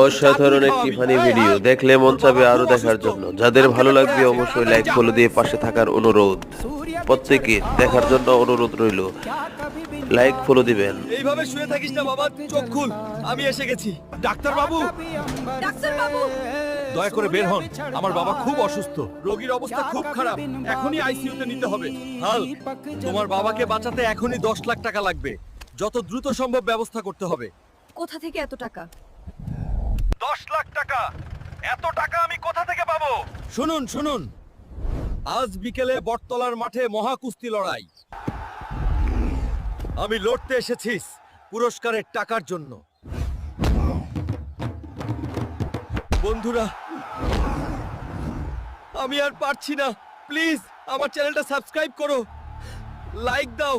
অসাধারণ একটি funny video দেখলে মন চাবে আরো দেখার জন্য। যাদের ভালো লাগবে অবশ্যই লাইক ফলো দিয়ে পাশে থাকার অনুরোধ। প্রত্যেকে দেখার জন্য অনুরোধ রইল, লাইক ফলো দিবেন। এইভাবে শুয়ে থাকিস না বাবা, চোখ খুল, আমি এসে গেছি। ডাক্তার বাবু, ডাক্তার বাবু, দয়া করে বের হন, আমার বাবা খুব অসুস্থ, রোগীর অবস্থা খুব খারাপ, এখনই আইসিইউতে নিতে হবে। হাল, তোমার বাবাকে বাঁচাতে এখনই 10 লাখ টাকা লাগবে, যত দ্রুত সম্ভব ব্যবস্থা করতে হবে। কোথা থেকে এত টাকা? 10 লাখ টাকা? এত টাকা আমি কোথা থেকে পাবো? শুনুন শুনুন, আজ বিকেলে বটতলার মাঠে মহাকুস্তি লড়াই। আমি লড়তে এসেছিস পুরস্কারের টাকার জন্য। বন্ধুরা, আমি আর পারছি না, প্লিজ আমার চ্যানেলটা সাবস্ক্রাইব করো, লাইক দাও।